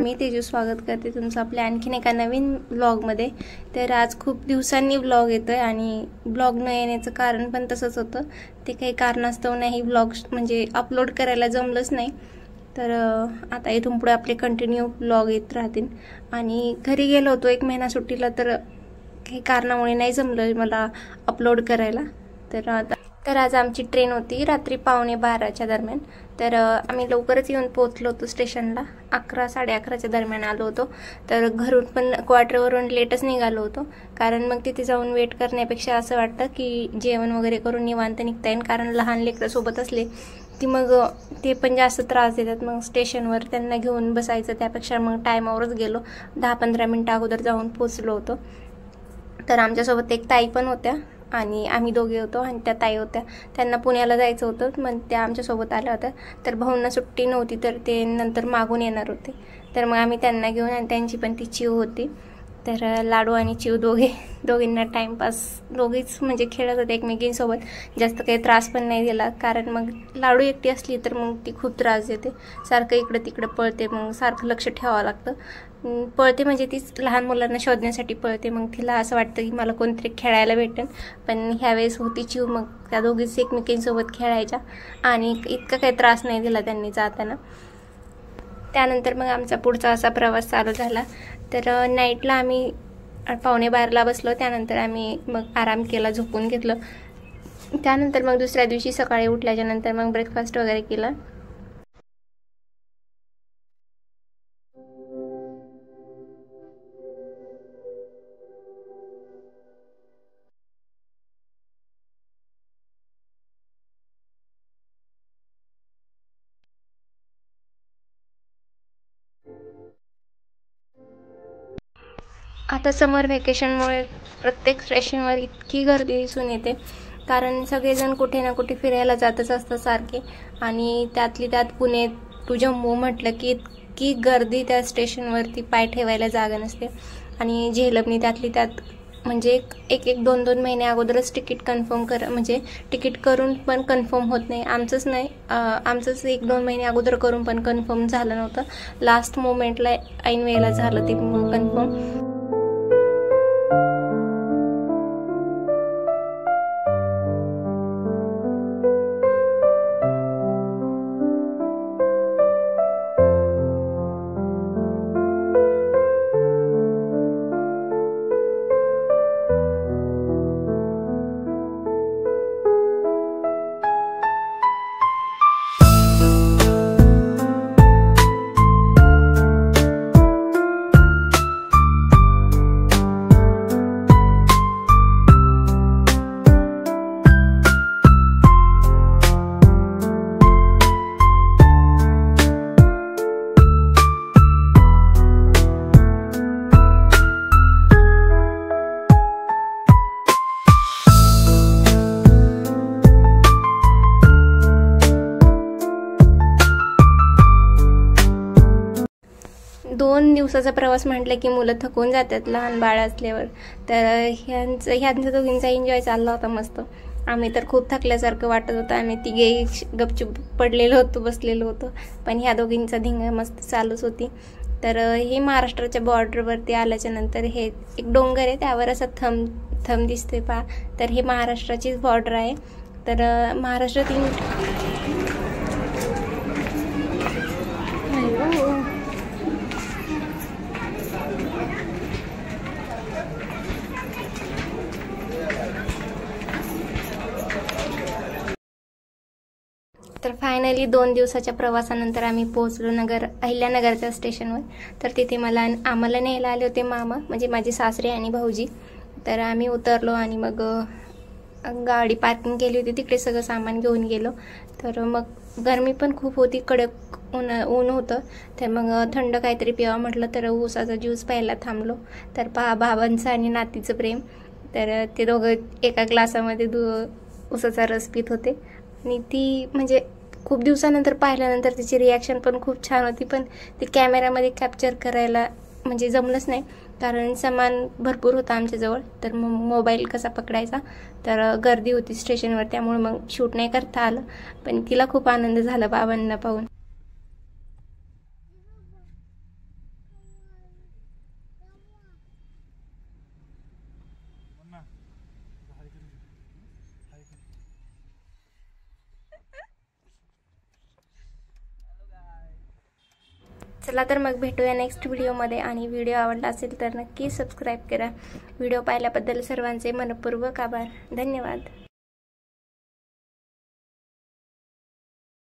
मी तेजू स्वागत करते तुमचं आपल्या आणखीन एका नवीन व्लॉगमध्ये। तर आज खूप दिवसांनी व्लॉग येतोय आणि व्लॉग न येण्याचं कारण पण तसंच होतं, ते काही कारणास्तव नाही व्लॉग म्हणजे अपलोड करायला जमलंच नाही। तर आता इथून पुढे आपले कंटिन्यू व्लॉग येत राहतील। आणि घरी गेलो होतो 1 महिना सुट्टीला, तर काही कारणामुळे नाही जमलं मला अपलोड करायला। तर आज आमची ट्रेन होती रात्री 11:15च्या दरम्यान। तर आम्ही लवकरच येऊन पोहोचलो होतो स्टेशनला, 11 साडे11च्या दरम्यान आलो होतो। तर घरून पण क्वार्टरवरून लेटच निघालो होतो, कारण मग तिथे जाऊन वेट करण्यापेक्षा असं वाटतं की जेवण वगैरे करून निवांत निघता येईल, कारण लहान लेकरं सोबत असले की मग ते पण जास्त त्रास देतात। मग स्टेशनवर त्यांना घेऊन बसायचं त्यापेक्षा मग टायमावरच गेलो, 10-15 मिनिटं अगोदर जाऊन पोहोचलो होतो। तर आमच्यासोबत एक ताई पण होत्या आणि आम्ही दोघे होतो आणि त्या ताई होत्या, त्यांना पुण्याला जायचं होतं, मग त्या आमच्यासोबत आल्या होत्या। तर भाऊंना सुट्टी नव्हती, तर ते नंतर मागून येणार होते, तर मग आम्ही त्यांना घेऊन, आणि त्यांची पण ती चिव होती। तर लाडू आणि चिव दोघींना टाइमपास, दोघीच म्हणजे खेळत होते एकमेकींसोबत, जास्त काही त्रास पण नाही दिला। कारण मग लाडू एकटी असली तर मग ती खूप त्रास देते, सारखं इकडे तिकडे पळते, मग सारखं लक्ष ठेवावं लागतं। पळते म्हणजे तीच लहान मुलांना शोधण्यासाठी पळते, मग तिला असं वाटतं की मला कोणतरी खेळायला भेटेल। पण ह्यावेळेस होती चिव, मग त्या दोघीच एकमेकींसोबत खेळायच्या आणि इतका काही त्रास नाही दिला त्यांनी जाताना। त्यानंतर मग आमचा पुढचा असा प्रवास चालू झाला। तर नाईटला आम्ही 11:15ला बसलो, त्यानंतर आम्ही मग आराम केला, झोपून घेतलं। त्यानंतर मग दुसऱ्या दिवशी सकाळी उठल्याच्या नंतर मग ब्रेकफास्ट वगैरे केला। आता समर व्हॅकेशनमुळे प्रत्येक स्टेशनवर इतकी गर्दी दिसून येते, कारण सगळेजण कुठे ना कुठे फिरायला जातच असतात सारखे। आणि त्यातली त्यात पुणे टू जम्मू म्हटलं की इतकी गर्दी, त्या स्टेशनवरती पाय ठेवायला जागा नसते। आणि झेलमनी त्यातली त्यात म्हणजे एक 2-2 महिने अगोदरच तिकीट कन्फर्म म्हणजे तिकीट करून पण कन्फर्म होत नाही। आमचंच 1-2 महिने अगोदर करून पण कन्फर्म झालं नव्हतं, लास्ट मोमेंटला ऐन वेळेला झालं ते कन्फर्म। दोन दिवसाचा प्रवास म्हटलं की मुलं थकून जातात लहान बाळ असल्यावर। तर ह्यांचा दोघींचा एन्जॉय चालला होता मस्त। आम्ही तर खूप थकल्यासारखं वाटत होतं, आम्ही तिघे गपचूप पडलेलो होतो, बसलेलो होतो, पण ह्या दोघींचा धिंगा मस्त चालूच होती। तर हे महाराष्ट्राच्या बॉर्डरवरती आल्याच्या नंतर हे एक डोंगर आहे, त्यावर असं थंब दिसते पहा, तर हे महाराष्ट्राचीच बॉर्डर आहे। तर महाराष्ट्रातील तर फायनली 2 दिवसाच्या प्रवासानंतर आम्ही पोहोचलो अहिल्यानगरच्या स्टेशनवर। तर तिथे आम्हाला न्यायला आले होते मामा, म्हणजे माझे सासरे आणि भाऊजी। तर आम्ही उतरलो आणि मग गाडी पार्किंग केली होती, तिकडे सगळं सामान घेऊन गेलो। तर मग गरमी पण खूप होती, कडक ऊन होतं, तर मग थंड काहीतरी प्यावं म्हटलं, तर ऊसाचा ज्यूस प्यायला थांबलो। तर पहा भावांचं आणि नातीचं प्रेम, तर ते दोघं एका ग्लासामध्ये ऊसाचा रस पित होते। आणि ती म्हणजे खूप दिवसानंतर पाहिल्यानंतर तिची रिॲक्शन पण खूप छान होती, पण ती कॅमेऱ्यामध्ये कॅप्चर करायला म्हणजे जमलंच नाही, कारण सामान भरपूर होतं आमच्याजवळ। तर मग मोबाईल कसा पकडायचा, तर गर्दी होती स्टेशनवर, त्यामुळे मग शूट नाही करता आलं। पण तिला खूप आनंद झाला बाबांना पाहून। चला तर मग भेटूया नेक्स्ट व्हिडिओमध्ये, आणि व्हिडिओ आवडला असेल तर नक्की सबस्क्राईब करा. व्हिडिओ पाहिल्याबद्दल सर्वांचे मनपूर्वक आभार. धन्यवाद.